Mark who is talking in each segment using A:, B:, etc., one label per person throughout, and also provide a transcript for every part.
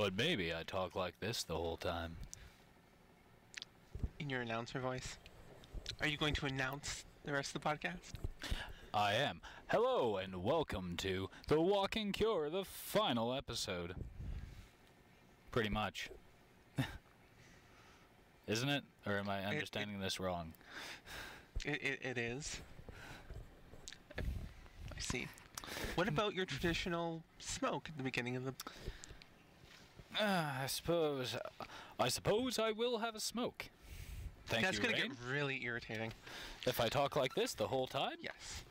A: But maybe I talk like this the whole time.
B: In your announcer voice. Are you going to announce the rest of the podcast?
A: I am. Hello and welcome to The Walking Cure, the final episode. Pretty much. Isn't it? Or am I understanding this wrong?
B: It is. I see. What about your traditional smoke at the beginning of the...
A: I suppose I will have a smoke. Thank
B: That's
A: you,
B: going to
A: Rain.
B: get really irritating.
A: If I talk like this the whole time?
B: Yes.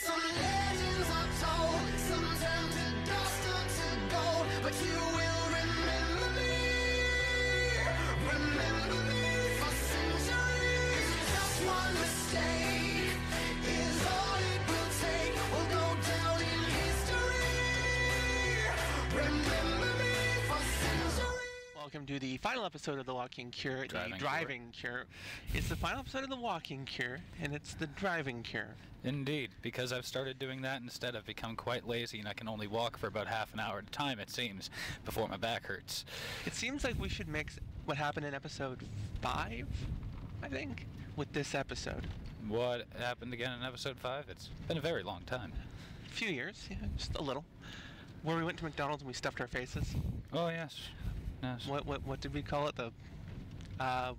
C: Some legends are told, some turn to dust or to gold, but you will remember me for centuries. Just one mistake is all it will take. We'll go down in history. Remember me for centuries.
B: Welcome to the final episode of The Walking Cure, the Driving Cure. It's the final episode of The Walking Cure, and it's the Driving Cure.
A: Indeed, because I've started doing that instead. I've become quite lazy and I can only walk for about half an hour at a time, it seems, before my back hurts.
B: It seems like we should mix what happened in episode 5, I think, with this episode.
A: What happened again in episode 5? It's been a very long time.
B: A few years, yeah, just a little. Where we went to McDonald's and we stuffed our faces.
A: Oh, yes. Yes.
B: What did we call it? The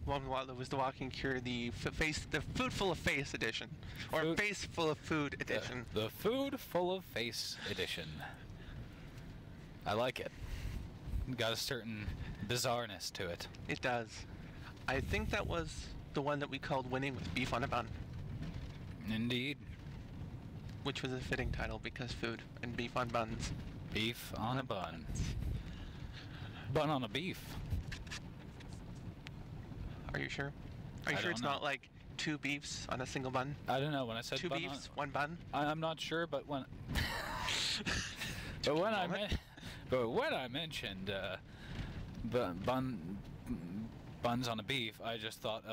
B: one was The Walking Cure, the Food Full of Face edition, or Face Full of Food edition.
A: The Food Full of Face edition. I like it. Got a certain bizarreness to it.
B: It does. I think that was the one that we called Winning with Beef on a Bun,
A: Indeed.
B: which was a fitting title because food and beef on buns.
A: Beef on a bun. Bun on a beef.
B: Are you sure? Are you
A: I
B: sure it's
A: don't know.
B: not like two beefs on a single bun?
A: I don't know when I said
B: Two
A: bun
B: beefs,
A: on,
B: one bun?
A: I'm not sure, but when when I mentioned buns on a beef, I just thought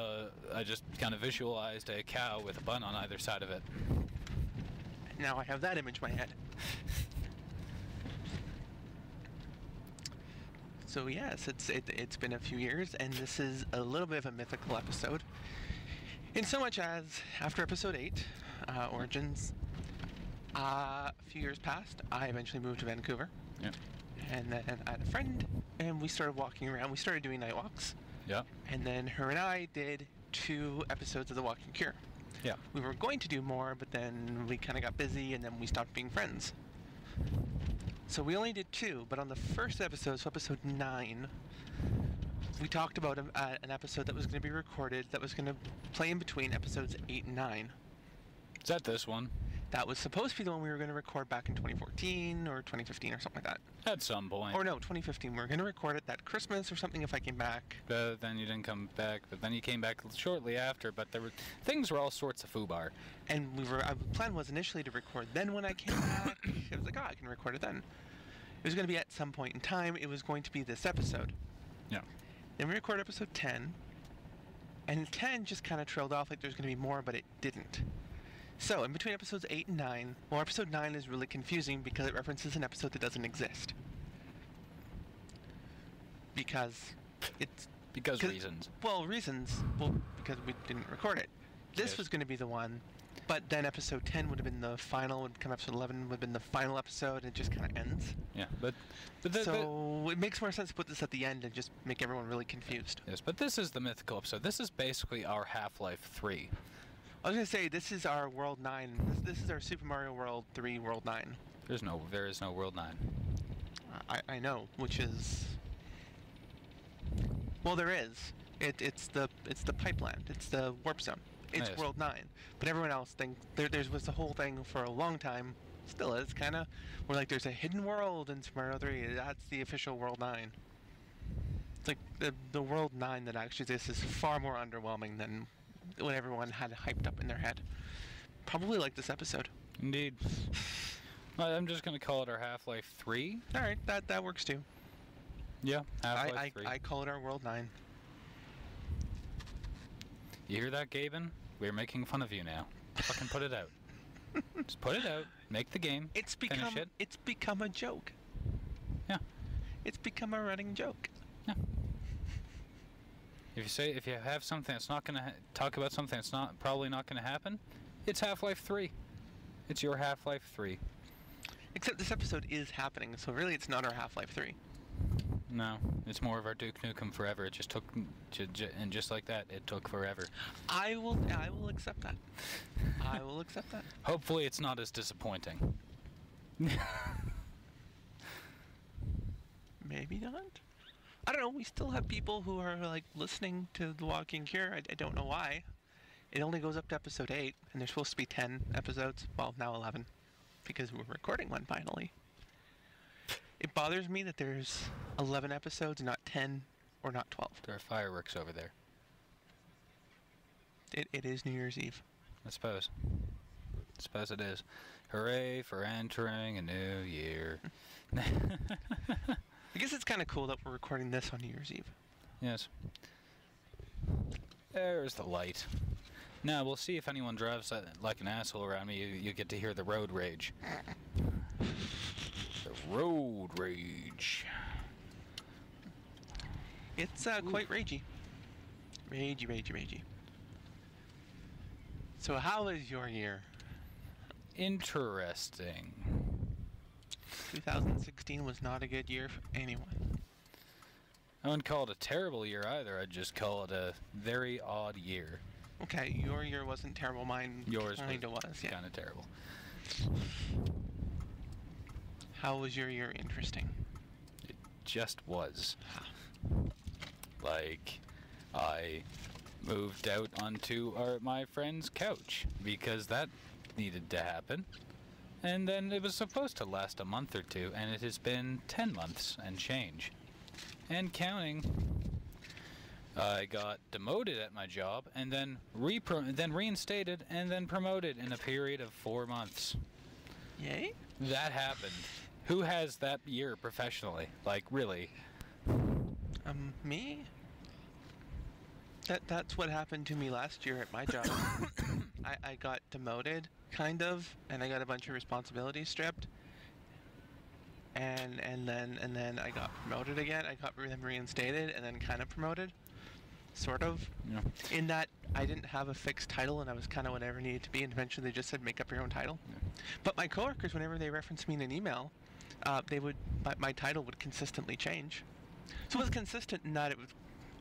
A: I just kind of visualized a cow with a bun on either side of it.
B: Now I have that image in my head. So yes, it's been a few years, and this is a little bit of a mythical episode. In so much as, after episode 8, Origins, a few years passed, I eventually moved to Vancouver.
A: Yeah.
B: And then I had a friend, and we started walking around. We started doing night walks.
A: Yeah.
B: And then her and I did 2 episodes of The Walking Cure.
A: Yeah.
B: We were going to do more, but then we kind of got busy, and then we stopped being friends. So we only did 2, but on the first episode, so episode 9, we talked about an episode that was going to be recorded that was going to play in between episodes 8 and 9.
A: Is that this one?
B: That was supposed to be the one we were going to record back in 2014 or 2015 or something like that.
A: At some point.
B: Or no, 2015. We were going to record it that Christmas or something if I came back.
A: But then you didn't come back. But then you came back shortly after. But things were all sorts of foobar.
B: And our plan was initially to record then when I came back. It was like, I can record it then. It was going to be at some point in time. It was going to be this episode.
A: Yeah.
B: Then we recorded episode 10. And 10 just kind of trailed off like there's going to be more, but it didn't. So, in between episodes 8 and 9, well, episode 9 is really confusing because it references an episode that doesn't exist. Because it's...
A: Because reasons.
B: Well, reasons. Well, because we didn't record it. This
A: Yes.
B: was going to be the one, but then episode 10 would have been the final, would come episode 11 would have been the final episode, and it just kind of ends.
A: Yeah, but
B: So, it makes more sense to put this at the end and just make everyone really confused.
A: yes, but this is the mythical episode. This is basically our Half-Life 3.
B: I was going to say, this is our World 9. This is our Super Mario World 3 World 9.
A: There is no World 9.
B: I know, which is... Well, there is. It's the pipeline. It's the warp zone. It's
A: Yes.
B: World 9. But everyone else thinks... There was the whole thing for a long time, still is, kind of, where like there's a hidden world in Super Mario 3. That's the official World 9. It's like the World 9 that actually exists is far more underwhelming than what everyone had hyped up in their head. Probably like this episode.
A: Indeed. I'm just going to call it our Half-Life 3.
B: Alright, that works too.
A: Yeah, Half-Life 3.
B: I call it our World 9.
A: You hear that, Gaben? We're making fun of you now. Fucking put it out. Just put it out. Make the game.
B: It's
A: Finish
B: become
A: it.
B: it's become a joke.
A: Yeah.
B: It's become a running joke.
A: Yeah. If you have something that's not gonna talk about something that's probably not gonna happen, it's Half-Life 3. It's your Half-Life 3.
B: Except this episode is happening, so really it's not our Half-Life 3.
A: No, it's more of our Duke Nukem Forever. It just took, and just like that, it took forever.
B: I will accept that. I will accept that.
A: Hopefully, it's not as disappointing.
B: Maybe not. I don't know. We still have people who are like listening to The Walking Cure. I don't know why. It only goes up to episode 8, and there's supposed to be 10 episodes. Well, now 11, because we're recording one finally. It bothers me that there's 11 episodes, not 10 or not 12.
A: There are fireworks over there.
B: It is New Year's Eve.
A: I suppose. I suppose it is. Hooray for entering a new year.
B: I guess it's kind of cool that we're recording this on New Year's Eve.
A: Yes. There's the light. Now, we'll see if anyone drives like an asshole around me. You get to hear the road rage. The road rage.
B: It's quite ragey. Ragey. So how is your year?
A: Interesting.
B: 2016 was not a good year for anyone.
A: I wouldn't call it a terrible year either. I'd just call it a very odd year.
B: Okay, your year wasn't terrible. Mine kind of was. Yeah.
A: Kind of terrible.
B: How was your year interesting?
A: It just was. Like, I moved out onto my friend's couch because that needed to happen. And then it was supposed to last a month or two, and it has been 10 months and change. And counting. I got demoted at my job, and then reinstated, and then promoted in a period of 4 months.
B: Yay?
A: That happened. Who has that year professionally? Like, really?
B: Me? That's what happened to me last year at my job. I got demoted, kind of, and I got a bunch of responsibilities stripped. And then I got promoted again. I got them reinstated, and then kind of promoted. Sort of.
A: Yeah.
B: In that I didn't have a fixed title, and I was kind of whatever I needed to be, and eventually they just said, make up your own title.
A: Yeah.
B: But my coworkers, whenever they referenced me in an email, my title would consistently change. So it was consistent in that it was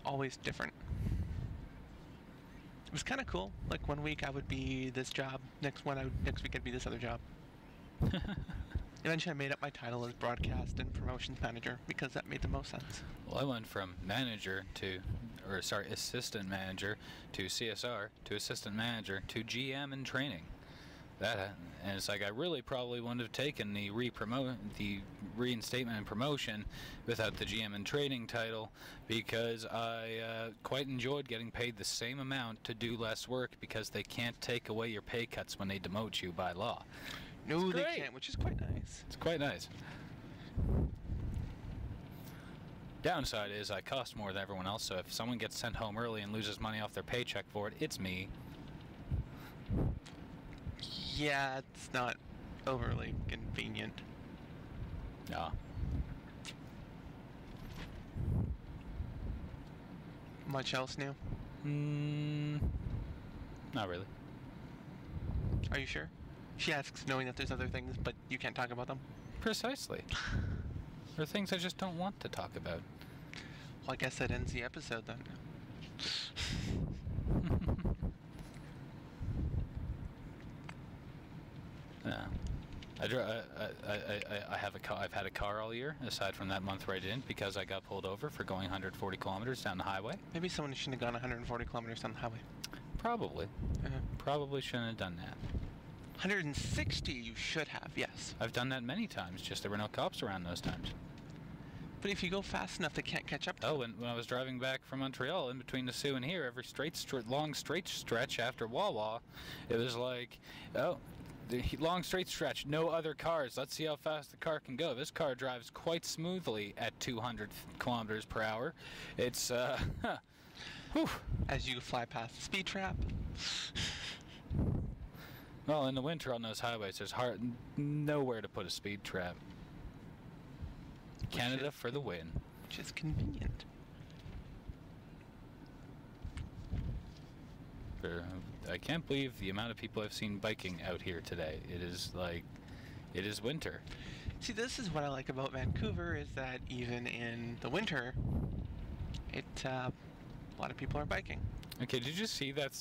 B: always different. It was kind of cool. Like 1 week I would be this job, next week I'd be this other job. Eventually I made up my title as broadcast and promotions manager because that made the most sense.
A: Well, I went from assistant manager to CSR to assistant manager to GM and training. And it's like I really probably wouldn't have taken the reinstatement and promotion without the GM and training title, because I quite enjoyed getting paid the same amount to do less work, because they can't take away your pay cuts when they demote you by law.
B: No, they can't, which is quite nice.
A: It's quite nice. Downside is I cost more than everyone else, so if someone gets sent home early and loses money off their paycheck for it, it's me.
B: Yeah, it's not overly convenient.
A: No.
B: Much else new?
A: Not really.
B: Are you sure? She asks knowing that there's other things, but you can't talk about them.
A: Precisely. There are things I just don't want to talk about.
B: Well, I guess that ends the episode then.
A: Yeah. I have a car. I've had a car all year, aside from that month where I didn't, because I got pulled over for going 140 kilometers down the highway.
B: Maybe someone shouldn't have gone 140 kilometers down the highway.
A: Probably. Probably shouldn't have done that.
B: 160 you should have, yes.
A: I've done that many times, just there were no cops around those times.
B: But if you go fast enough, they can't catch up to
A: Oh, and when I was driving back from Montreal, in between the Sioux and here, every long straight stretch after Wawa, it was like, oh, the long straight stretch, no other cars. Let's see how fast the car can go. This car drives quite smoothly at 200 kilometers per hour. It's, whew.
B: As you fly past the speed trap.
A: Well, in the winter on those highways, there's nowhere to put a speed trap. Canada for the win.
B: Which is convenient.
A: I can't believe the amount of people I've seen biking out here today. It is winter.
B: See, this is what I like about Vancouver, is that even in the winter, a lot of people are biking.
A: Okay, did you see that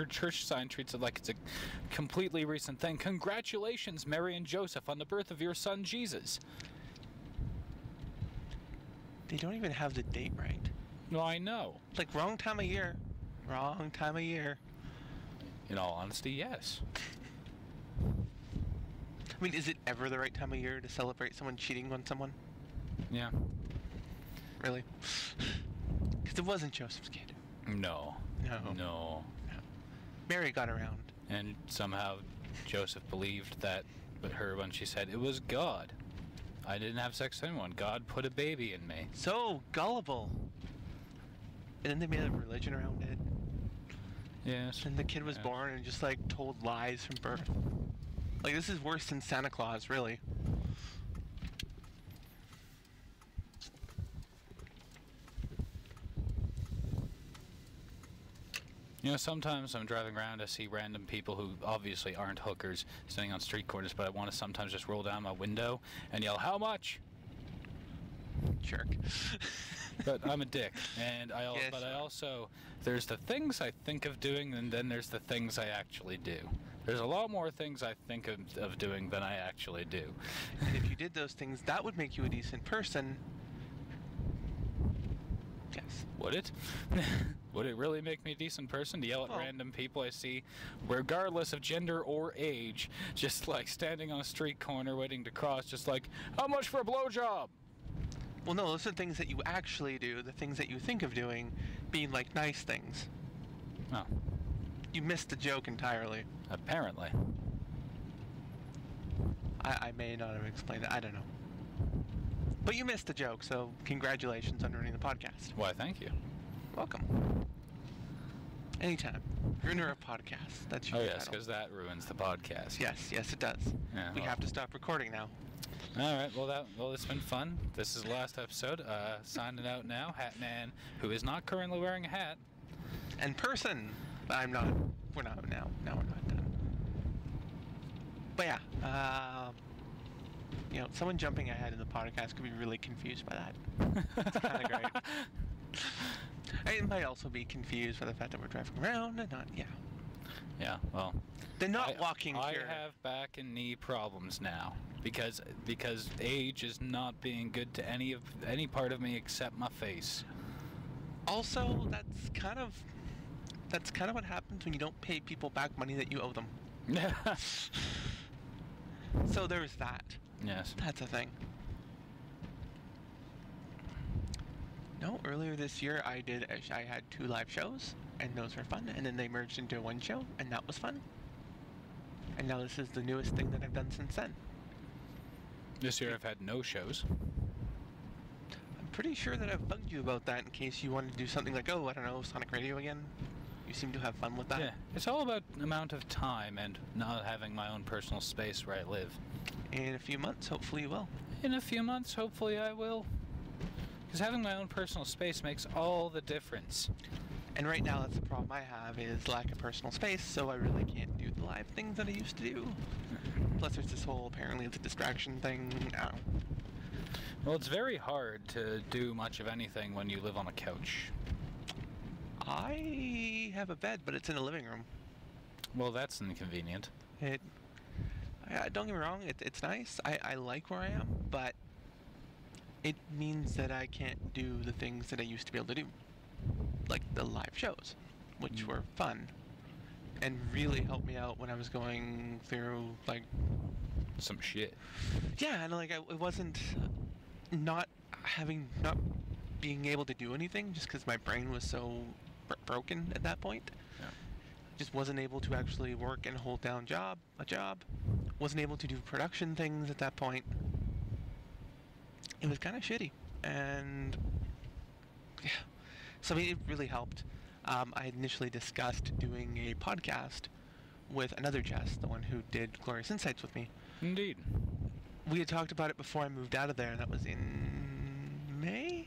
A: church sign treats it like it's a completely recent thing? Congratulations, Mary and Joseph, on the birth of your son Jesus.
B: They don't even have the date right.
A: No, I know.
B: Like, wrong time of year. Wrong time of year.
A: In all honesty, yes.
B: I mean, is it ever the right time of year to celebrate someone cheating on someone?
A: Yeah.
B: Really? Because it wasn't Joseph's kid.
A: No.
B: No.
A: No.
B: Mary got around.
A: And somehow Joseph believed that with her when she said, it was God. I didn't have sex with anyone. God put a baby in me.
B: So gullible. And then they made a religion around it.
A: Yes.
B: And the kid was born and just, like, told lies from birth. Like, this is worse than Santa Claus, really.
A: You know, sometimes I'm driving around, I see random people who obviously aren't hookers sitting on street corners, but I want to sometimes just roll down my window and yell, how much?
B: Jerk.
A: But I'm a dick, and
B: Yes.
A: but I also, there's the things I think of doing, and then there's the things I actually do. There's a lot more things I think of doing than I actually do.
B: And if you did those things, that would make you a decent person. Yes.
A: Would it? Would it really make me a decent person to yell at
B: Well-
A: random people I see, regardless of gender or age, just like standing on a street corner waiting to cross, just like, how much for a blowjob?
B: Well, no, those are things that you actually do. The things that you think of doing being, like, nice things.
A: Oh,
B: You missed the joke entirely.
A: apparently.
B: I may not have explained it. I don't know. But you missed the joke, so congratulations on running the podcast.
A: Why, thank you.
B: Welcome. Anytime. Runner a podcast. That's your
A: Oh, yes,
B: title.
A: because that ruins the podcast.
B: Yes, it does.
A: Yeah,
B: We
A: well.
B: have to stop recording now.
A: All right, well, it's been fun. This is the last episode. Signing out now, Hat Man, who is not currently wearing a hat.
B: And person. I'm not. We're not now. Now we're not done. But yeah, you know, someone jumping ahead in the podcast could be really confused by that. It's kind of great. I might also be confused by the fact that we're driving around and not. Yeah.
A: Yeah, well.
B: They're not walking
A: I
B: here.
A: have back and knee problems now because age is not being good to any part of me except my face.
B: Also, that's kind of what happens when you don't pay people back money that you owe them. So there's that.
A: Yes.
B: That's a thing. No, earlier this year I had 2 live shows, and those were fun, and then they merged into one show, and that was fun. And now this is the newest thing that I've done since then.
A: This year I've had no shows.
B: I'm pretty sure that I've bugged you about that in case you wanted to do something like, oh, I don't know, Sonic Radio again. You seem to have fun with that.
A: Yeah, it's all about amount of time and not having my own personal space where I live.
B: In a few months, hopefully you will.
A: In a few months, hopefully I will. Because having my own personal space makes all the difference.
B: And right now, that's the problem I have, is lack of personal space, so I really can't do the live things that I used to do. Plus, there's this whole, apparently, it's a distraction thing.
A: Well, it's very hard to do much of anything when you live on a couch.
B: I have a bed, but it's in the living room.
A: Well, that's inconvenient.
B: Don't get me wrong, it's nice. I like where I am, but it means that I can't do the things that I used to be able to do. Like the live shows, which were fun and really helped me out when I was going through, like...
A: Some shit.
B: Yeah, and like, it wasn't not being able to do anything just because my brain was so broken at that point.
A: Yeah.
B: Just wasn't able to actually work and hold down a job. Wasn't able to do production things at that point. It was kind of shitty, and yeah. So I mean, it really helped. I had initially discussed doing a podcast with another Jess, the one who did Glorious Insights with me.
A: Indeed.
B: we had talked about it before I moved out of there, and that was in May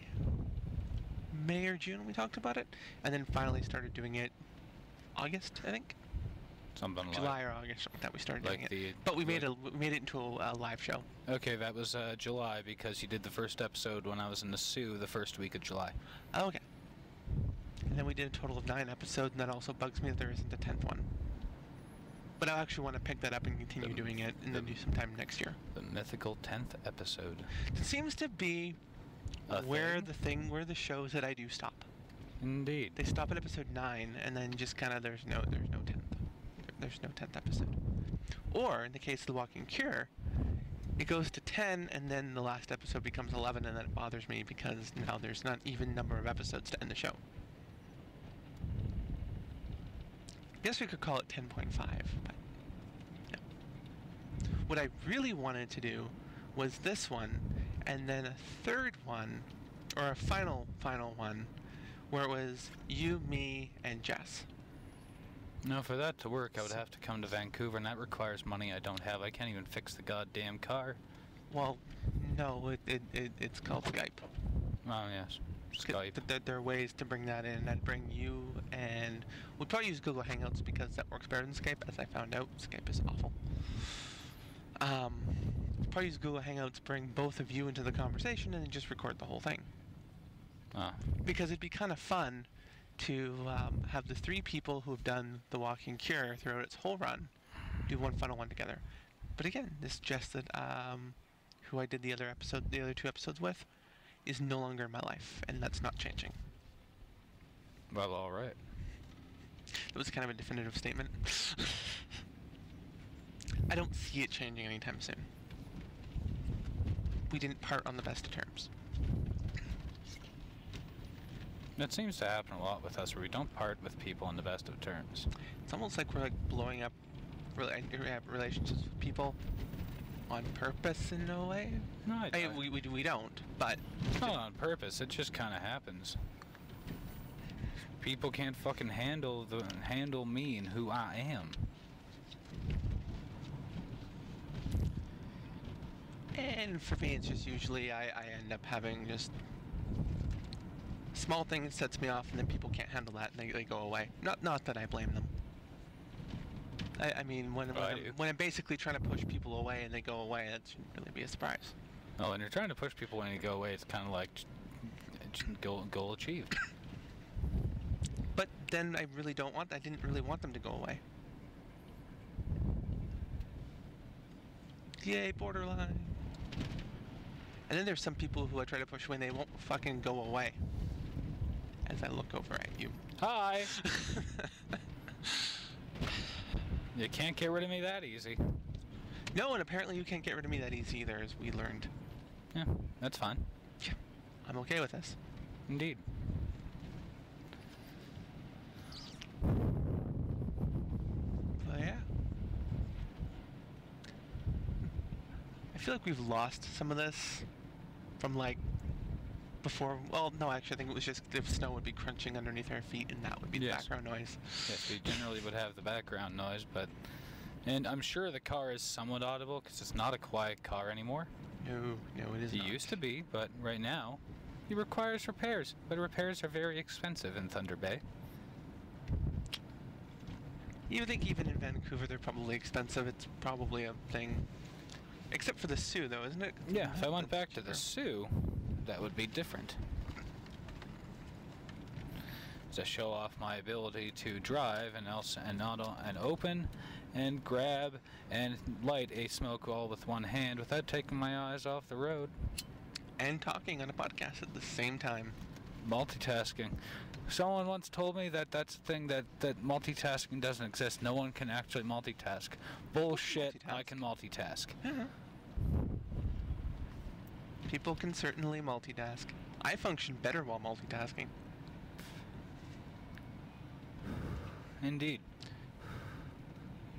B: or June we talked about it, and then finally started doing it August, I think.
A: Something
B: July or August, something like that we started
A: like
B: doing it. But we made it into a live show.
A: Okay, that was July because you did the first episode when I was in the Sioux the first week of July.
B: Oh, okay. And then we did a total of 9 episodes, and that also bugs me that there isn't a 10th one. But I actually want to pick that up and continue doing it, and then do sometime next year.
A: The mythical 10th episode.
B: It seems to be where the shows that I do stop.
A: Indeed.
B: They stop at episode 9, and then just kind of there's no 10th. There's no 10th episode. Or in the case of The Walking Cure, it goes to 10, and then the last episode becomes 11, and then it bothers me because now there's not even number of episodes to end the show. I guess we could call it 10.5, but yeah. What I really wanted to do was this one, and then a third one, or a final one, where it was you, me, and Jess.
A: Now, for that to work, I would have to come to Vancouver, and that requires money I don't have. I can't even fix the goddamn car.
B: Well, no, it's called Skype.
A: Oh, yes. Skype.
B: There are ways to bring that in. I'd bring you, and we'll probably use Google Hangouts because that works better than Skype, as I found out. Skype is awful. Probably use Google Hangouts, bring both of you into the conversation, and then just record the whole thing.
A: Ah.
B: Because it'd be kind of fun to have the 3 people who have done The Walking Cure throughout its whole run do one final one together. But again, this Jess that who I did the other 2 episodes with, is no longer in my life, and that's not changing.
A: Well, all right.
B: That was kind of a definitive statement. I don't see it changing anytime soon. We didn't part on the best of terms.
A: That seems to happen a lot with us, where we don't part with people on the best of terms.
B: It's almost like we're like blowing up relationships with people on purpose in a way.
A: No,
B: we don't, but
A: it's not on purpose. It just kind of happens. People can't fucking handle me and who I am.
B: And for me, it's just usually I end up having just small things sets me off, and then people can't handle that, and they go away. Not that I blame them. I mean, when I'm basically trying to push people away and they go away, that shouldn't really be a surprise.
A: Oh, when you're trying to push people and you go away, it's kind of like goal achieved.
B: But then I didn't really want them to go away. Yay, borderline. And then there's some people who I try to push away and they won't fucking go away. As I look over at you.
A: Hi! You can't get rid of me that easy.
B: No, and apparently you can't get rid of me that easy either, as we learned.
A: Yeah, that's fine.
B: Yeah, I'm okay with this.
A: Indeed.
B: But yeah. I feel like we've lost some of this from like before. Well, no, actually I think it was just the snow would be crunching underneath our feet and that would be the background noise.
A: Yes, we generally would have the background noise, and I'm sure the car is somewhat audible because it's not a quiet car anymore.
B: No, it is not.
A: It used to be, but right now it requires repairs, but repairs are very expensive in Thunder Bay.
B: You think even in Vancouver they're probably expensive. It's probably a thing. Except for the Sioux, though, isn't it?
A: Yeah, if I went back to the Sioux, that would be different. To show off my ability to drive and open and grab and light a smoke all with one hand without taking my eyes off the road.
B: And talking on a podcast at the same time.
A: Multitasking. Someone once told me that that's the thing, that multitasking doesn't exist. No one can actually multitask. Bullshit, I can multitask.
B: Yeah. People can certainly multitask. I function better while multitasking.
A: Indeed.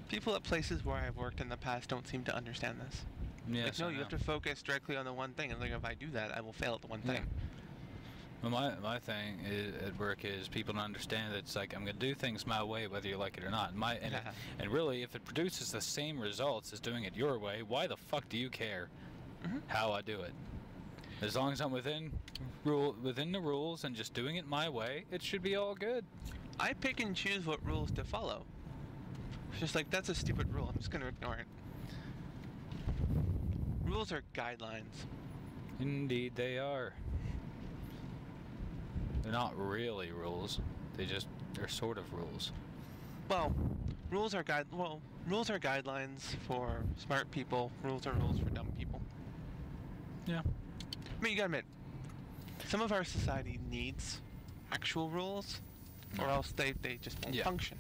B: People at places where I've worked in the past don't seem to understand this.
A: Yes,
B: like, no, you have to focus directly on the one thing, and like, if I do that, I will fail at the one thing.
A: Well, my thing at work is people don't understand that it's like I'm going to do things my way whether you like it or not. And really, if it produces the same results as doing it your way, why the fuck do you care? how I do it. As long as I'm within the rules and just doing it my way, it should be all good.
B: I pick and choose what rules to follow. It's just like, that's a stupid rule. I'm just going to ignore it. Rules are guidelines.
A: Indeed they are. They're not really rules. They're sort of rules.
B: Well, rules are guidelines for smart people. Rules are rules for dumb people.
A: Yeah.
B: I mean, you gotta admit, some of our society needs actual rules, or else they just won't function.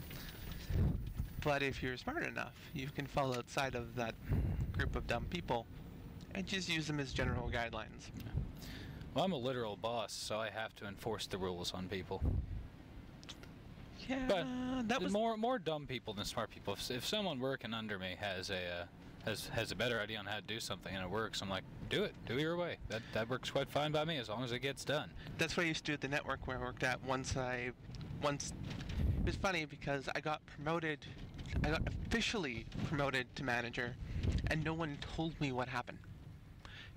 B: But if you're smart enough, you can fall outside of that group of dumb people and just use them as general guidelines.
A: Well, I'm a literal boss, so I have to enforce the rules on people.
B: Yeah,
A: But
B: that was
A: more dumb people than smart people. If someone working under me has a better idea on how to do something and it works, I'm like, do it your way. That works quite fine by me as long as it gets done.
B: That's what I used to do at the network where I worked at. Once it was funny because I got officially promoted to manager, and no one told me what happened.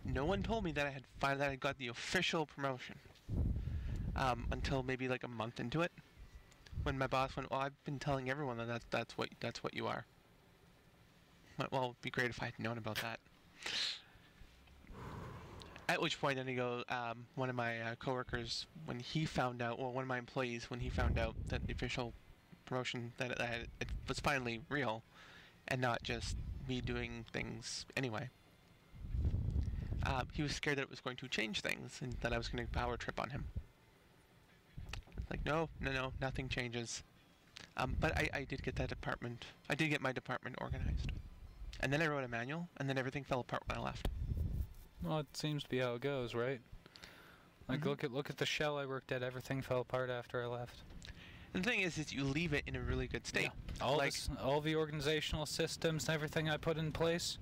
B: No one told me that I got the official promotion until maybe like a month into it, when my boss went, "Well, I've been telling everyone that that's what you are." I went, "Well, it'd be great if I had known about that." At which point, then he goes, one of my coworkers, when he found out, well, one of my employees, when he found out that the official promotion that it was finally real, and not just me doing things anyway. He was scared that it was going to change things and that I was going to power trip on him. Like, no, nothing changes. But I did get that department. I did get my department organized. And then I wrote a manual, and then everything fell apart when I left.
A: Well, it seems to be how it goes, right? Like, look at the shell I worked at. Everything fell apart after I left.
B: And the thing is you leave it in a really good state.
A: Yeah. All the organizational systems and everything I put in place,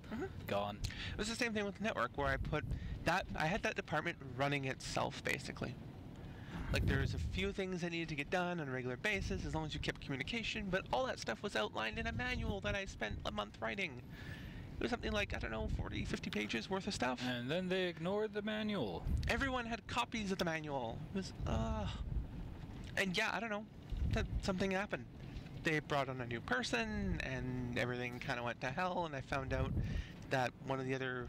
A: gone.
B: It was the same thing with the network, where I had that department running itself, basically. Like, there's a few things that needed to get done on a regular basis, as long as you kept communication, but all that stuff was outlined in a manual that I spent a month writing. It was something like, I don't know, 40, 50 pages worth of stuff.
A: And then they ignored the manual.
B: Everyone had copies of the manual. It was, and yeah, I don't know. Something happened. They brought on a new person, and everything kind of went to hell, and I found out that one of the other,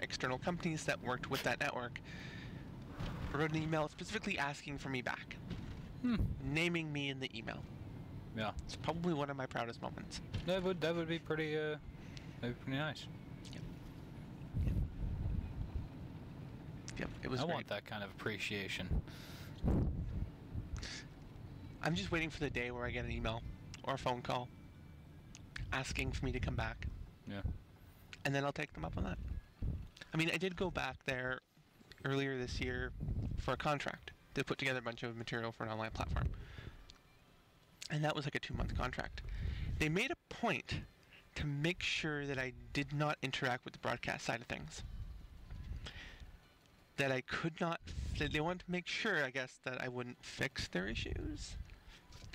B: external companies that worked with that network wrote an email specifically asking for me back. Naming me in the email.
A: Yeah.
B: It's probably one of my proudest moments.
A: That would be pretty nice.
B: Yep, it was
A: I
B: great.
A: want that kind of appreciation.
B: I'm just waiting for the day where I get an email or a phone call asking for me to come back.
A: Yeah.
B: And then I'll take them up on that. I mean, I did go back there earlier this year for a contract to put together a bunch of material for an online platform. And that was like a 2-month contract. They made a point to make sure that I did not interact with the broadcast side of things. That I could not, they wanted to make sure, I guess, that I wouldn't fix their issues,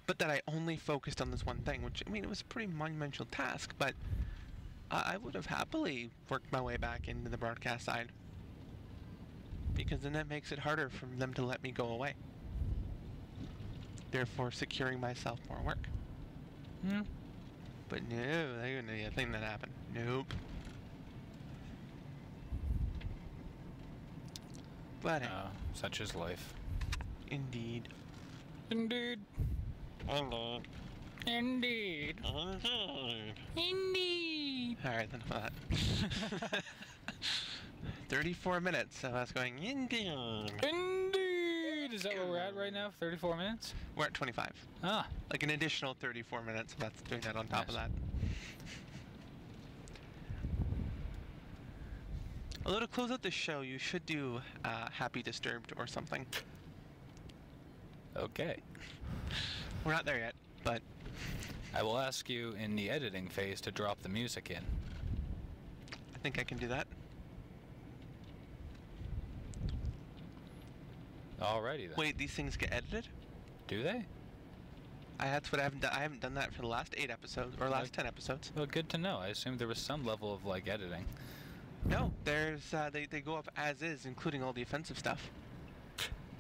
B: but that I only focused on this one thing, which, I mean, it was a pretty monumental task, but I would have happily worked my way back into the broadcast side, because then that makes it harder for them to let me go away, therefore securing myself more work. But no, that wouldn't be a thing that happened. Nope. But
A: such is life.
B: Indeed.
A: Indeed. Indeed. Indeed.
B: Alright, then enough of that. 34 minutes of us going, indeed.
A: Indeed. Is that where we're at right now? 34 minutes?
B: We're at 25.
A: Ah.
B: Like an additional 34 minutes, so that's doing that on top of that. Although to close out the show, you should do Happy Disturbed or something.
A: Okay.
B: We're not there yet, but...
A: I will ask you in the editing phase to drop the music in.
B: I think I can do that.
A: Alrighty then.
B: Wait, these things get edited?
A: Do they?
B: That's what I haven't done. I haven't done that for the last 8 episodes, or last 10 episodes.
A: Well, good to know. I assumed there was some level of, like, editing.
B: No, there's they go up as is, including all the offensive stuff.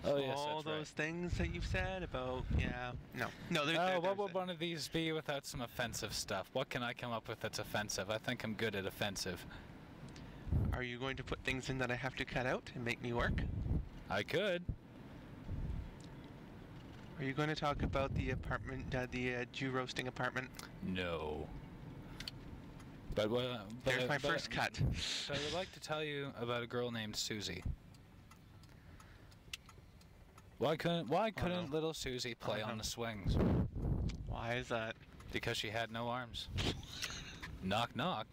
A: Oh yes,
B: All
A: that's
B: those
A: right.
B: things that you've said about, yeah, no.
A: What would one of these be without some offensive stuff? What can I come up with that's offensive? I think I'm good at offensive.
B: Are you going to put things in that I have to cut out and make me work?
A: I could.
B: Are you going to talk about the apartment, the Jew roasting apartment?
A: No. But
B: There's my first cut.
A: So I would like to tell you about a girl named Susie. Why couldn't little Susie play on the swings?
B: Why is that?
A: Because she had no arms. Knock knock.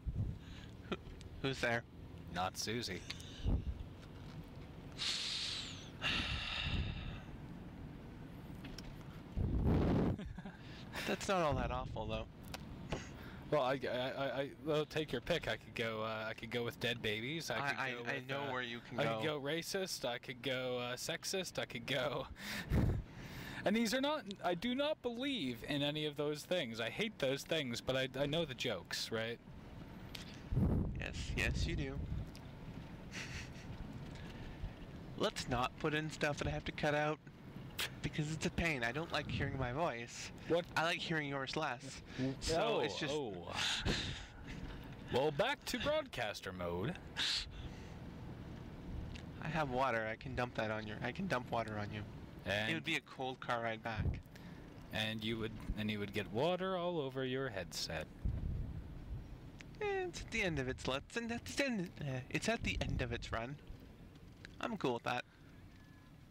B: Who's there?
A: Not Susie.
B: That's not all that awful, though.
A: Well, well, take your pick. I could go with dead babies.
B: I know where you can go.
A: I could go racist. I could go sexist. I could go. And these are not. I do not believe in any of those things. I hate those things, but I know the jokes, right?
B: Yes, you do. Let's not put in stuff that I have to cut out. Because it's a pain. I don't like hearing my voice.
A: What?
B: I like hearing yours less. So it's just.
A: Well, back to broadcaster mode.
B: I have water. I can dump that on you. I can dump water on you.
A: And
B: It would be a cold car ride back.
A: you would get water all over your headset.
B: It's at the end of its it's at the end of its run. I'm cool with that.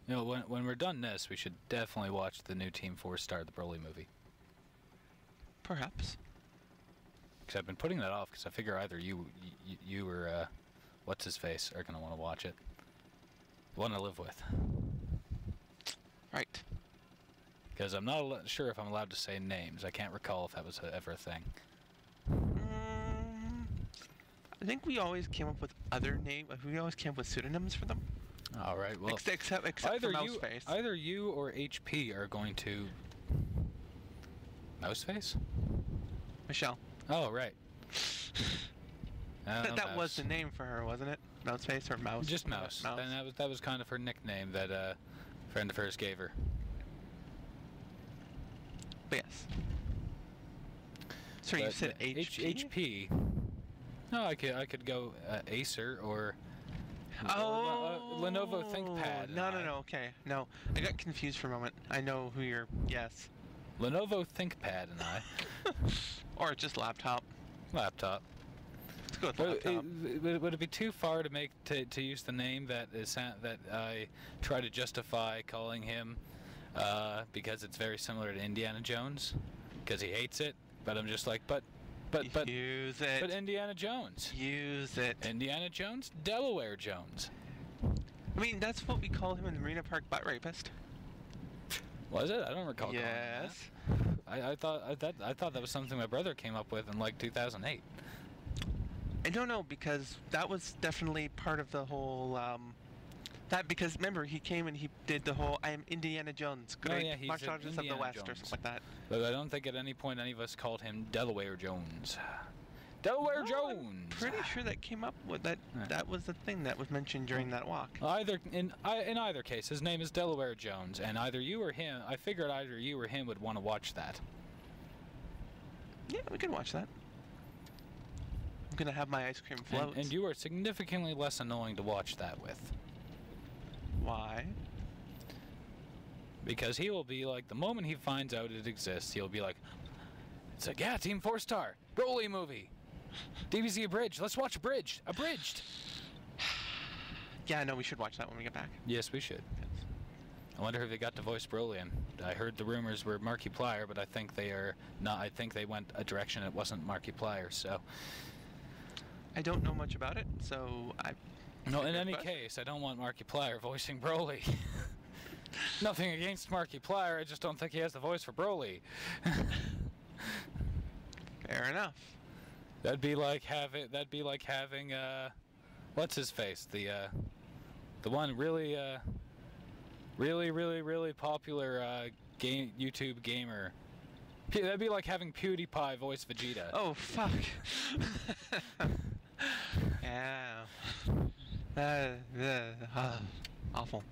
A: You know, when we're done this, we should definitely watch the new Team 4-Star, the Broly movie.
B: Perhaps.
A: Because I've been putting that off because I figure either you or what's his face are gonna want to watch it. The one I live with.
B: Right.
A: Because I'm not sure if I'm allowed to say names. I can't recall if that was ever a thing.
B: I think we always came up with other names. We always came up with pseudonyms for them.
A: All right. Well,
B: Except
A: either
B: for
A: you,
B: Mouseface.
A: either you or HP are going to. Mouseface?
B: Michelle.
A: Oh right.
B: That was the name for her, wasn't it? Mouseface or Mouse?
A: Just Mouse. And that was kind of her nickname that a friend of hers gave her.
B: But yes. Sorry, you
A: But,
B: said HP?
A: HP. No, I could go Acer or.
B: Oh,
A: Lenovo ThinkPad.
B: No, okay. No, I got confused for a moment. I know who you're. Yes.
A: Lenovo ThinkPad and I.
B: Or just laptop.
A: Laptop.
B: Let's go with laptop.
A: Would it be too far to use the name that I try to justify calling him because it's very similar to Indiana Jones? Because he hates it, but I'm just like, but
B: Use it.
A: But Indiana Jones.
B: Use it.
A: Indiana Jones, Delaware Jones.
B: I mean, that's what we call him in the Marina Park butt rapist.
A: Was it? I don't recall. calling him
B: Yes.
A: that. I thought that was something my brother came up with in like 2008.
B: I don't know, because that was definitely part of the whole, because remember, he came and he did the whole, I am Indiana Jones, great
A: yeah, he's
B: martial artist of the
A: Indiana
B: West, or
A: Jones.
B: something like that.
A: But I don't think at any point any of us called him Delaware Jones. Delaware
B: No,
A: Jones.
B: I'm pretty sure that came up with that.
A: Yeah.
B: That was the thing that was mentioned during that walk.
A: In either case, his name is Delaware Jones, and either you or him. I figured either you or him would want to watch that.
B: Yeah, we can watch that. I'm gonna have my ice cream floats.
A: And you are significantly less annoying to watch that with.
B: Why?
A: Because he will be like, the moment he finds out it exists, he'll be like, it's like, yeah, Team 4-Star, Broly movie, DBZ Abridged, let's watch Abridged.
B: Yeah, no, we should watch that when we get back.
A: Yes, we should. I wonder if they got to voice Broly in. I heard the rumors were Markiplier, but I think they are not. I think they went a direction it wasn't Markiplier, so.
B: I don't know much about it, so I.
A: No, in
B: Good
A: any
B: question.
A: case, I don't want Markiplier voicing Broly. Nothing against Markiplier, I just don't think he has the voice for Broly.
B: Fair enough.
A: That'd be like having what's his face? The one really popular YouTube gamer. That'd be like having PewDiePie voice Vegeta.
B: Oh fuck. Yeah. Awful.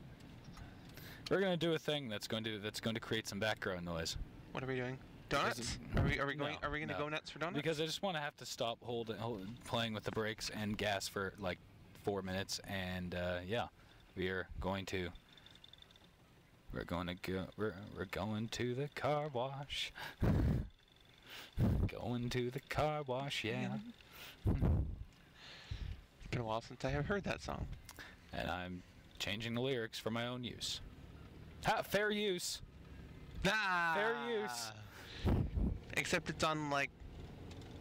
A: We're gonna do a thing that's going to create some background noise.
B: What are we doing?
A: Because
B: Donuts?
A: it-
B: Are we going?
A: No,
B: Are we gonna
A: no.
B: go nuts for donuts?
A: Because I just want to have to stop playing with the brakes and gas for like 4 minutes, and yeah, we're going to go. We're going to the car wash. Going to the car wash, yeah.
B: It's been a while since I have heard that song.
A: And I'm changing the lyrics for my own use. Ha! Fair use.
B: Ah!
A: Fair use.
B: Except it's on like.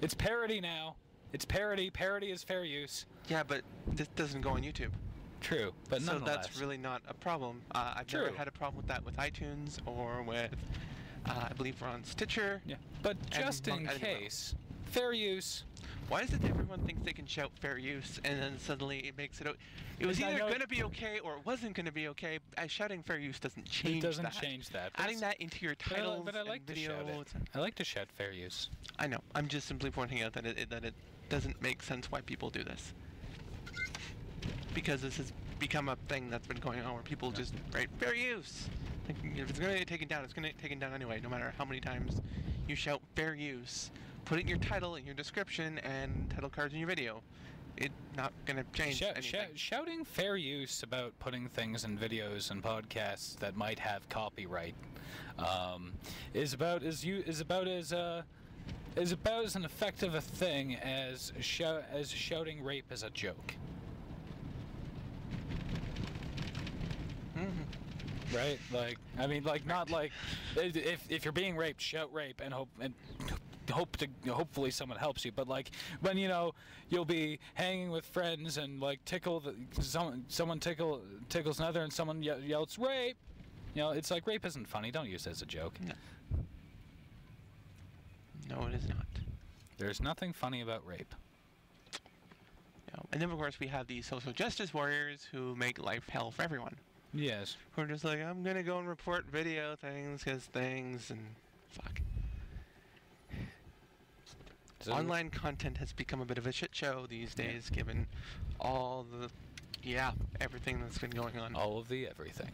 A: It's parody now. It's parody. Parody is fair use.
B: Yeah, but this doesn't go on YouTube.
A: True, but
B: So
A: nonetheless.
B: that's really not a problem. I've
A: True.
B: never had a problem with that with iTunes or with, I believe we're on Stitcher.
A: Yeah. But just in
B: I don't know.
A: case, fair use.
B: Why is it that everyone thinks they can shout fair use and then suddenly it makes it... It was
A: Because I
B: either
A: know-
B: going to be okay or it wasn't going to be okay. Shouting fair use doesn't change
A: It doesn't
B: that.
A: change that. but
B: Adding
A: it's-
B: that into your
A: but I-
B: titles
A: but I like
B: and
A: to shout
B: videos...
A: it. I like to shout fair use.
B: I know. I'm just simply pointing out that it doesn't make sense why people do this. Because this has become a thing that's been going on where people just write fair use. Like, if it's going to get taken down, it's going to get taken down anyway, no matter how many times you shout fair use. Put it in your title, in your description, and title cards in your video. It's not going to change anything.
A: Shouting fair use about putting things in videos and podcasts that might have copyright is about as an effective a thing as shouting rape as a joke.
B: Mhm.
A: Right? Like, I mean, like, not like if you're being raped, shout rape and hopefully someone helps you. But like when you'll be hanging with friends and like someone tickles another and someone yells rape. It's like rape isn't funny. Don't use it as a joke.
B: No. No, it is not.
A: There's nothing funny about rape.
B: No. And then, of course, we have these social justice warriors who make life hell for everyone.
A: Yes.
B: Who are just like, I'm going to go and report video things, because things, and fuck.
A: So
B: Online content has become a bit of a shit show these days, given all the, everything that's been going on.
A: all of the everything.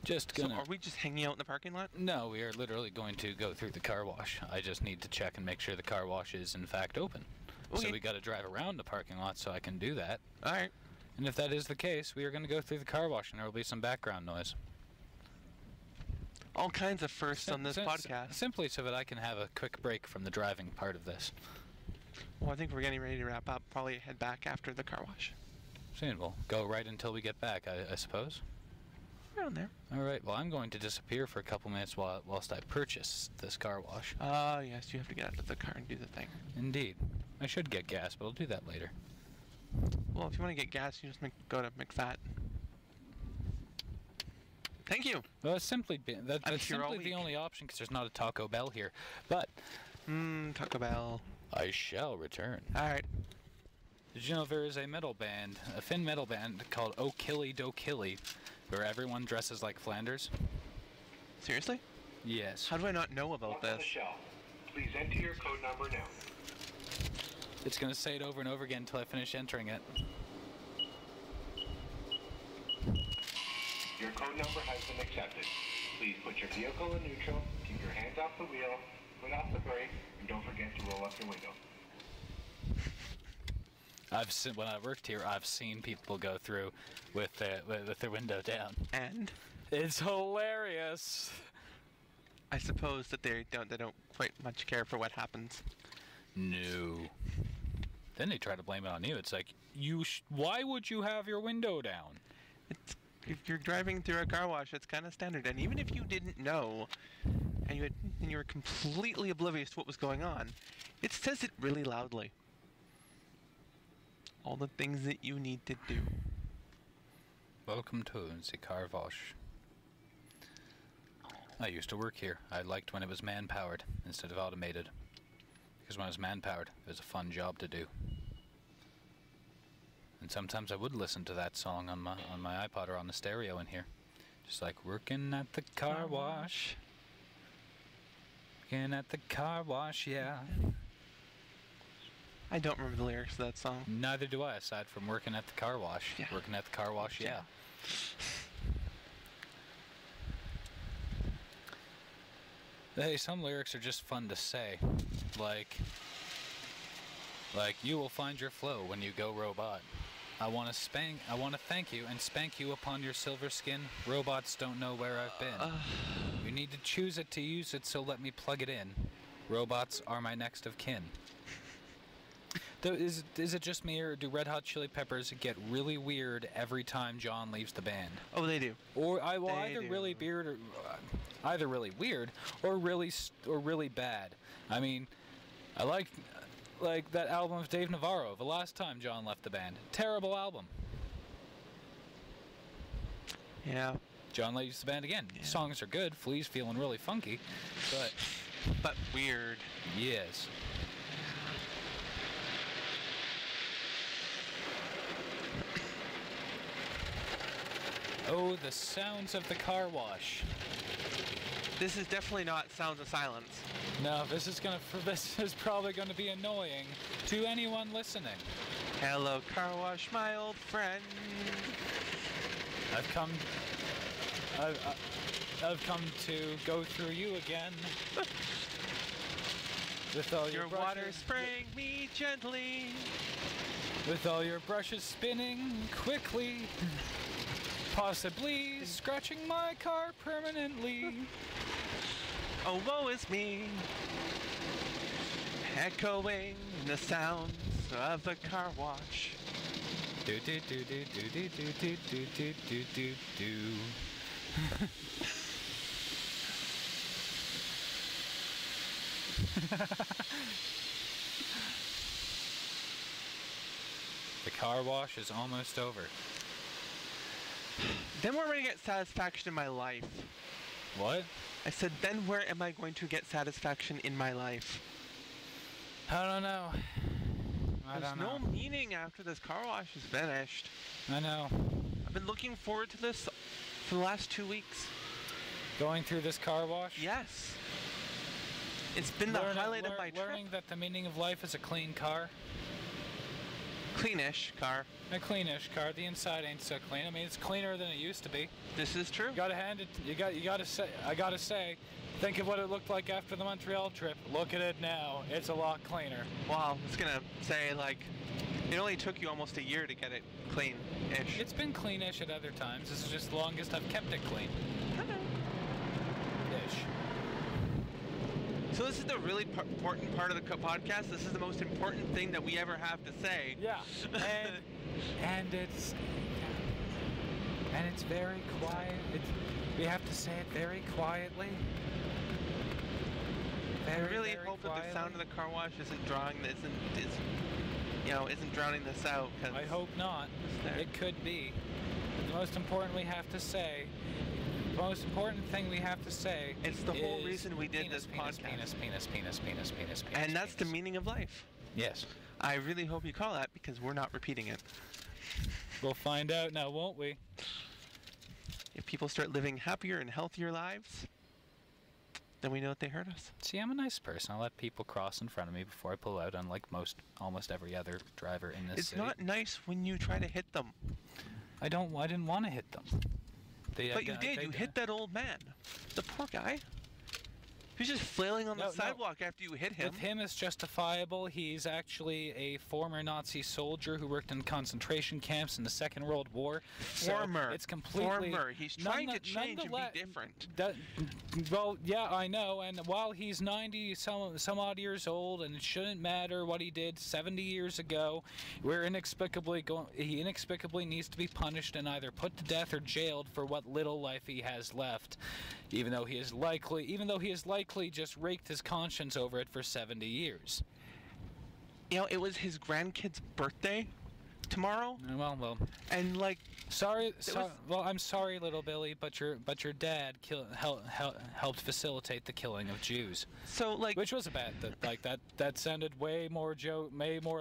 A: Just
B: So
A: gonna.
B: are we just hanging out in the parking lot?
A: No, we are literally going to go through the car wash. I just need to check and make sure the car wash is in fact open.
B: Okay.
A: So we got to drive around the parking lot so I can do that.
B: All right.
A: And if that is the case, we are going to go through the car wash and there will be some background noise.
B: All kinds of firsts on this podcast.
A: Simply so that I can have a quick break from the driving part of this.
B: Well, I think we're getting ready to wrap up. Probably head back after the car wash.
A: Soon we'll go right until we get back, I suppose.
B: Around there.
A: All right, well, I'm going to disappear for a couple minutes whilst I purchase this car wash.
B: Ah, yes, you have to get out of the car and do the thing.
A: Indeed. I should get gas, but I'll do that later.
B: Well, if you want to get gas, you just go to McFat. Thank you.
A: Well, that's simply
B: I'm
A: that's
B: here all
A: simply the
B: week.
A: only option because there's not a Taco Bell here. But
B: Taco Bell.
A: I shall return.
B: All right.
A: Did you know there is a metal band, a Finn metal band called O Killy Do Killy, where everyone dresses like Flanders?
B: Seriously?
A: Yes.
B: How do I not know about
D: Look on
B: this?
D: the shelf. Please enter your code number now.
A: It's going to say it over and over again until I finish entering it.
D: Your code number has been accepted. Please put your vehicle in neutral, keep your hands off the wheel, put off the brake, and don't forget to roll up your window.
A: When I worked here, I've seen people go through with their window down.
B: And
A: It's hilarious.
B: I suppose that they don't quite much care for what happens.
A: No. Then they try to blame it on you. It's like, why would you have your window down?
B: It's, if you're driving through a car wash, it's kind of standard. And even if you didn't know, and you were completely oblivious to what was going on, it says it really loudly. All the things that you need to do.
A: Welcome to the car wash. I used to work here. I liked when it was man-powered instead of automated. Because when it was man-powered, it was a fun job to do. And sometimes I would listen to that song on my iPod or on the stereo in here. Just like working at the car wash. Working at the car wash, yeah.
B: I don't remember the lyrics of that song.
A: Neither do I, aside from working at the car wash.
B: Yeah.
A: Working at the car wash, yeah. Hey, some lyrics are just fun to say. Like, you will find your flow when you go robot. I want to thank you and spank you upon your silver skin. Robots don't know where I've been. You need to choose it to use it, so let me plug it in. Robots are my next of kin. Is it just me, or do Red Hot Chili Peppers get really weird every time John leaves the band?
B: Oh, they do.
A: Or either
B: do.
A: really weird, or either really weird, or really bad. I mean, I like that album of Dave Navarro, The Last Time John Left the Band. Terrible album.
B: Yeah.
A: John leaves the band again.
B: Yeah.
A: Songs are good. Flea's feeling really funky,
B: But weird.
A: yes. Oh, the sounds of the car wash.
B: This is definitely not Sounds of Silence.
A: No, this is probably gonna be annoying to anyone listening.
B: Hello, car wash, my old friend.
A: I've come to go through you again. With all
B: Your
A: your
B: water
A: brushes,
B: spraying me gently.
A: with all your brushes spinning quickly, possibly scratching my car permanently.
B: Oh, woe is me. Echoing the sounds of the car wash.
A: Do do do do do do do do do do do do do. The car wash is almost over.
B: Then where am I going to get satisfaction in my life?
A: What?
B: I said, then where am I going to get satisfaction in my life?
A: I don't know. I
B: There's
A: don't
B: no
A: know.
B: meaning after this car wash is finished.
A: I know.
B: I've been looking forward to this for the last 2 weeks.
A: Going through this car wash.
B: Yes. It's been the highlight of my trip.
A: Learning that the meaning of life is a clean car.
B: Cleanish car.
A: A cleanish car. The inside ain't so clean. I mean, it's cleaner than it used to be.
B: This is true.
A: You gotta hand it. You gotta say. I gotta say. Think of what it looked like after the Montreal trip. Look at it now. It's a lot cleaner.
B: Well, I was going to say, like, it only took you almost a year to get it clean-ish.
A: It's been cleanish at other times. This is just the longest I've kept it clean. Ish.
B: So this is the really important part of the podcast. This is the most important thing that we ever have to say.
A: Yeah. And it's very quiet. We have to say it very quietly.
B: I really
A: very
B: hope that the
A: quietly.
B: sound of the car wash isn't drowning this out. 'Cause
A: I hope not.
B: there.
A: It could be. The most important thing we have to say
B: It's the whole
A: is
B: reason we did this
A: penis,
B: podcast.
A: Penis.
B: And that's the meaning of life.
A: Yes.
B: I really hope you call that because we're not repeating it.
A: We'll find out now, won't we?
B: If people start living happier and healthier lives, then we know that they hurt us.
A: See, I'm a nice person. I let people cross in front of me before I pull out, unlike almost every other driver in this
B: It's
A: city.
B: not nice when you try to hit them.
A: I didn't want to hit them.
B: But you did. You hit that old man. The poor guy. He was just flailing on the sidewalk after you hit him.
A: With him, it's justifiable. He's actually a former Nazi soldier who worked in concentration camps in the Second World War.
B: Former.
A: So it's completely...
B: Former. He's trying to change and be
A: nonetheless-
B: different.
A: Well, yeah, I know. And while he's 90 some odd years old, and it shouldn't matter what he did 70 years ago, he inexplicably needs to be punished and either put to death or jailed for what little life he has left. Even though he has likely just raked his conscience over it for 70 years.
B: You know, it was his grandkid's birthday tomorrow,
A: Well.
B: and like,
A: I'm sorry, little Billy, but your dad helped facilitate the killing of Jews,
B: so like,
A: which was a bad that sounded way more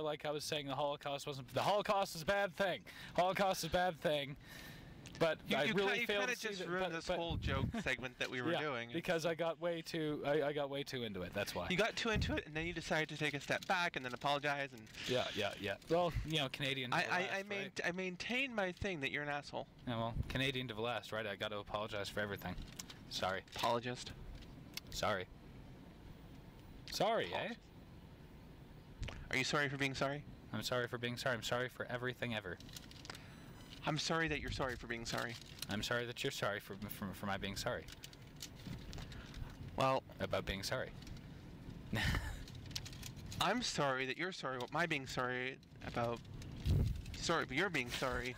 A: like I was saying the Holocaust wasn't. The Holocaust is a bad thing. Holocaust is a bad thing. But I
B: You
A: really
B: you
A: failed
B: kind
A: to
B: of
A: see
B: just
A: that.
B: ruined this whole joke segment that we were
A: yeah,
B: doing.
A: because I got way too. I got way too into it. That's why.
B: You got too into it, and then you decided to take a step back and then apologize. And
A: Yeah. Well, Canadian. To the last, right?
B: I maintain my thing that you're an asshole.
A: Yeah, well, Canadian to the last, right? I got to apologize for everything. Sorry.
B: Apologist.
A: Sorry, eh?
B: Are you sorry for being sorry?
A: I'm sorry for being sorry. I'm sorry for everything ever.
B: I'm sorry that you're sorry for being sorry.
A: I'm sorry that you're sorry for my being sorry.
B: Well,
A: About being sorry.
B: I'm sorry that you're sorry about my being sorry about... Sorry, but you're being sorry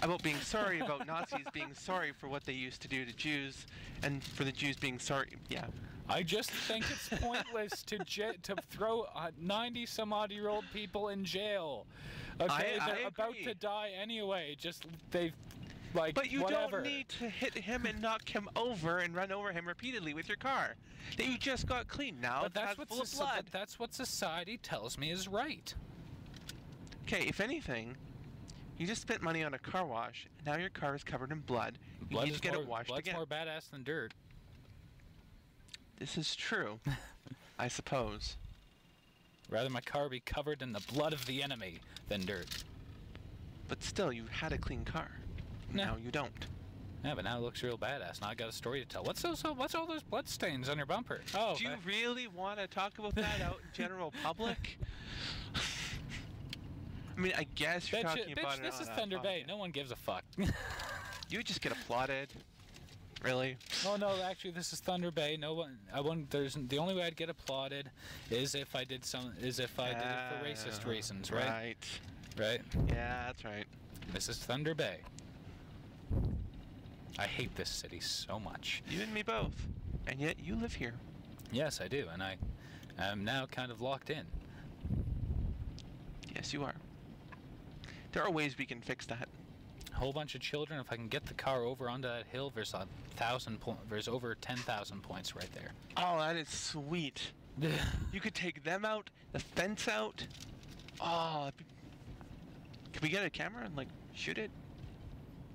B: about being sorry about Nazis being sorry for what they used to do to Jews, and for the Jews being sorry. Yeah.
A: I just think it's pointless to throw 90-some-odd-year-old people in jail. Okay,
B: I
A: they're about
B: agree.
A: to die anyway. They've like
B: But you
A: whatever.
B: don't need to hit him and knock him over and run over him repeatedly with your car that you just got cleaned. Now
A: But that's
B: it's full of blood.
A: but that's what society tells me is right.
B: Okay, if anything, you just spent money on a car wash, and now your car is covered in blood. You need to get it washed
A: blood's
B: again.
A: more badass than dirt.
B: This is true, I suppose.
A: Rather my car be covered in the blood of the enemy than dirt.
B: But still, you had a clean car.
A: No.
B: Now you don't.
A: Yeah, but now it looks real badass. Now I got a story to tell. What's all those blood stains on your bumper? Oh,
B: Do you really want to talk about that out in general public? I mean, I guess you're talking about it
A: this
B: on
A: is
B: a
A: Thunder Bay.
B: podcast.
A: No one gives a fuck.
B: You just get applauded. Really?
A: Oh no, actually, this is Thunder Bay. No one. I wouldn't. There's the only way I'd get applauded is if I did it for racist reasons, right? Right.
B: Yeah, that's right.
A: This is Thunder Bay. I hate this city so much.
B: You and me both. And yet you live here.
A: Yes, I do, and I am now kind of locked in.
B: Yes, you are. There are ways we can fix that.
A: A whole bunch of children. If I can get the car over onto that hill, there's there's over 10,000 points right there.
B: Oh, that is sweet. You could take them out, the fence out. Oh, can we get a camera and like shoot it?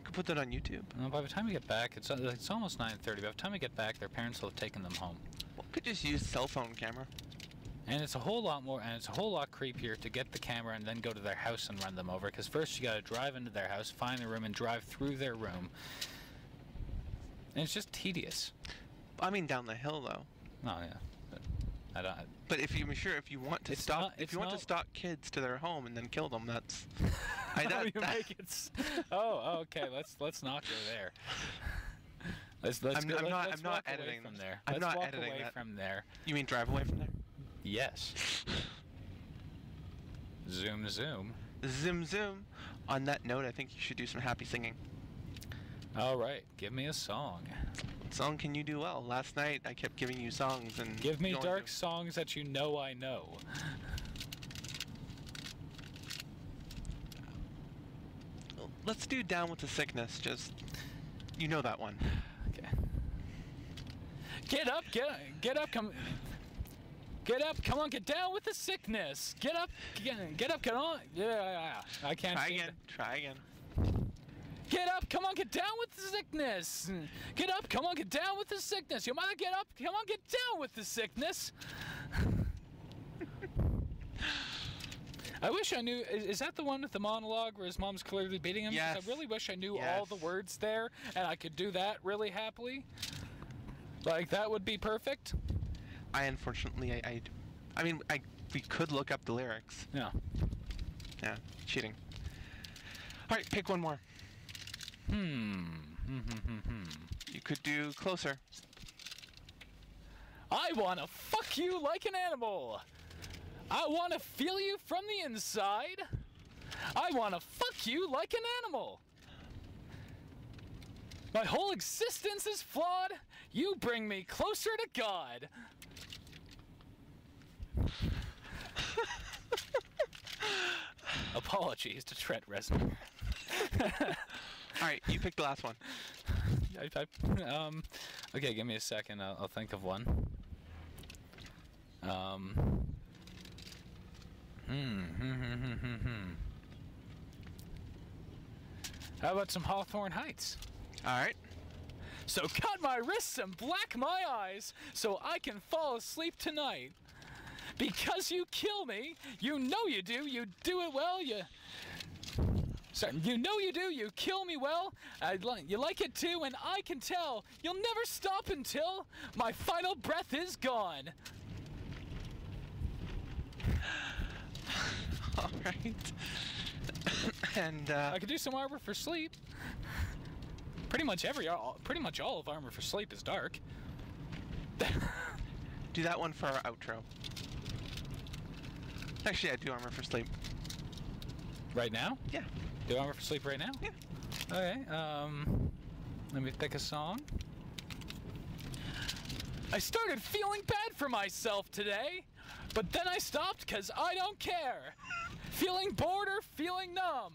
B: Could put that on YouTube.
A: Well, by the time we get back, it's almost 9:30. By the time we get back, their parents will have taken them home.
B: Well, could just use cell phone camera.
A: And it's a whole lot more, and it's a whole lot creepier to get the camera and then go to their house and run them over. Because first you got to drive into their house, find their room, and drive through their room. And it's just tedious.
B: I mean, down the hill though.
A: Oh yeah, but I don't.
B: But if you want to
A: It's
B: stalk,
A: not-
B: if
A: it's
B: you want to
A: not-
B: stalk kids to their home and then kill them, that's.
A: You make it. Oh, okay. Let's not go there. Let's
B: I'm
A: go,
B: not-
A: let's
B: I'm not
A: walk away
B: editing
A: from
B: this.
A: there.
B: I'm
A: Let's
B: not
A: walk
B: editing
A: away
B: that.
A: from there.
B: You mean drive away from there?
A: Yes. Zoom, zoom.
B: Zoom, zoom. On that note, I think you should do some happy singing.
A: All right, give me a song.
B: What song can you do well? Last night I kept giving you songs and.
A: Give me
B: you only
A: dark
B: do-
A: songs that you know I know.
B: Let's do Down with the Sickness. Just. You know that one.
A: Okay. Get up, come. Get up, come on, get down with the sickness. Get up, come on. Yeah, I can't.
B: Try
A: sing
B: again.
A: it.
B: Try again.
A: Get up, come on, get down with the sickness. Get up, come on, get down with the sickness. You might get up, come on, get down with the sickness. I wish I knew. Is that the one with the monologue where his mom's clearly beating him? 'Cause
B: Yes.
A: I really wish I knew all
B: Yes.
A: the words there, and I could do that really happily. Like that would be perfect.
B: I unfortunately, we could look up the lyrics.
A: Yeah.
B: Yeah, cheating. All right, pick one more. You could do Closer.
A: I wanna fuck you like an animal. I wanna feel you from the inside. I wanna fuck you like an animal. My whole existence is flawed. You bring me closer to God. Apologies to Trent Reznor.
B: All right, you pick the last one.
A: Okay, give me a second. I'll think of one. How about some Hawthorne Heights?
B: All right.
A: So cut my wrists and black my eyes so I can fall asleep tonight. Because you kill me, you know you do it well, you know you do, you kill me well, you like it too, and I can tell you'll never stop until my final breath is gone.
B: All right. And
A: I could do some Armor for Sleep. Pretty much all of Armor for Sleep is dark.
B: do that one for our outro. Actually, I do Armor for Sleep.
A: Right now?
B: Yeah.
A: Do Armor for Sleep right now?
B: Yeah.
A: Okay, let me pick a song. I started feeling bad for myself today, but then I stopped because I don't care. Feeling bored or feeling numb.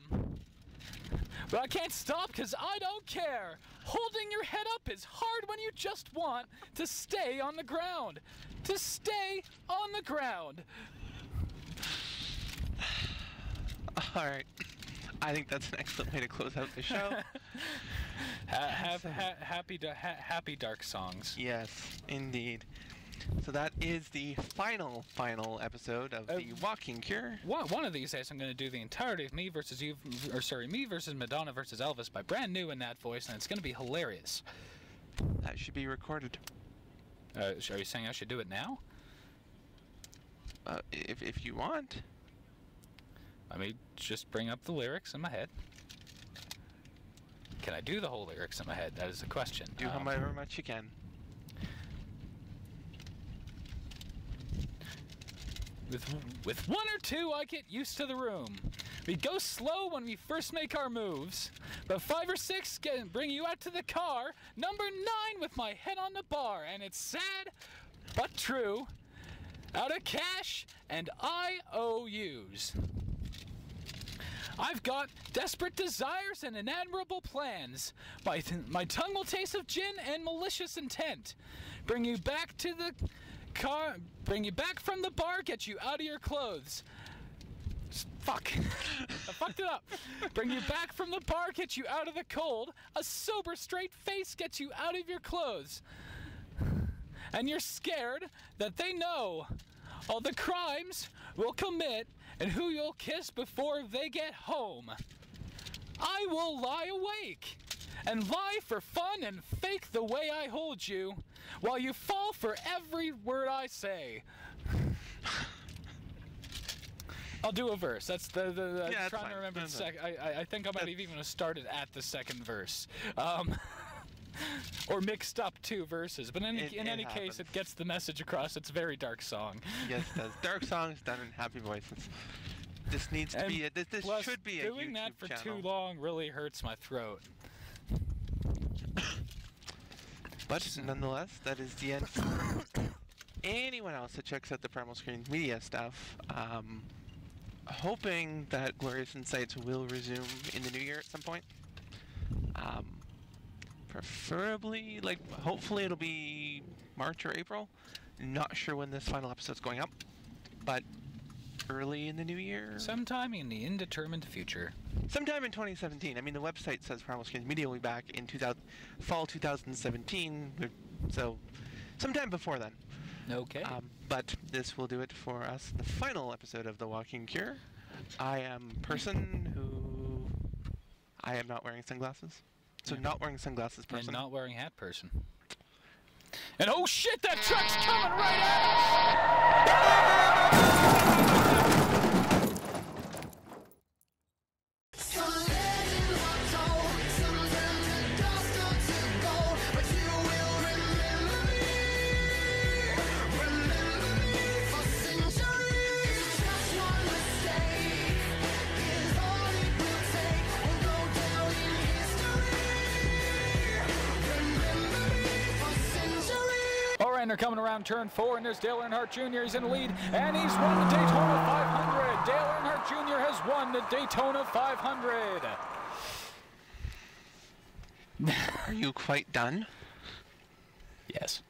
A: But I can't stop because I don't care. Holding your head up is hard when you just want to stay on the ground. To stay on the ground.
B: All right. I think that's an excellent way to close out the show.
A: Happy dark songs.
B: Yes, indeed. So that is the final episode of the Walking Cure.
A: One of these days, I'm going to do the entirety of me versus Madonna versus Elvis by Brand New in that voice, and it's going to be hilarious.
B: That should be recorded.
A: Are you saying I should do it now?
B: If you want.
A: Let me just bring up the lyrics in my head. Can I do the whole lyrics in my head? That is the question.
B: Do however much you can.
A: With one or two, I get used to the room. We go slow when we first make our moves, but 5 or 6 can bring you out to the car. Number 9 with my head on the bar, and it's sad, but true. Out of cash and IOUs. I've got desperate desires and inadmirable plans. My tongue will taste of gin and malicious intent. Bring you back to the car, bring you back from the bar, get you out of your clothes. Fuck. I fucked it up. Bring you back from the bar, get you out of the cold. A sober, straight face gets you out of your clothes. And you're scared that they know all the crimes we'll commit and who you'll kiss before they get home. I will lie awake and lie for fun and fake the way I hold you while you fall for every word I say. I'll do a verse. That's I'm
B: that's
A: trying
B: fine.
A: to remember the second. I think I might have even started at the second verse. Or mixed up 2 verses. But in any case, it gets the message across. It's a very dark song.
B: Yes, it does. Dark songs done in happy voices. This needs to be this
A: plus,
B: should be a YouTube
A: doing that for
B: channel.
A: too long really hurts my throat.
B: But nonetheless, that is the end. Anyone else that checks out the Primal Screens Media stuff, hoping that Glorious Insights will resume in the new year at some point. Preferably, hopefully it'll be March or April. Not sure when this final episode's going up, but early in the new year.
A: Sometime in the indeterminate future.
B: Sometime in 2017. I mean, the website says Primal Screens Media will be back in fall 2017, so sometime before then.
A: Okay.
B: But this will do it for us. The final episode of The Walking Cure. I am person who... I am not wearing sunglasses. So not wearing sunglasses person.
A: And not wearing hat person. And oh shit, that truck's coming right at us!
C: Some legends are told, some turn to dust or to gold, but you will remember me for centuries. Just one mistake is all it will take. We'll go down in history. Remember me for centuries.
A: All right, they're coming around turn 4, and there's Dale Earnhardt Jr. He's in the lead, and he's won the Daytona 500. Dale Earnhardt Jr. has won the Daytona 500.
B: Are you quite done?
A: Yes.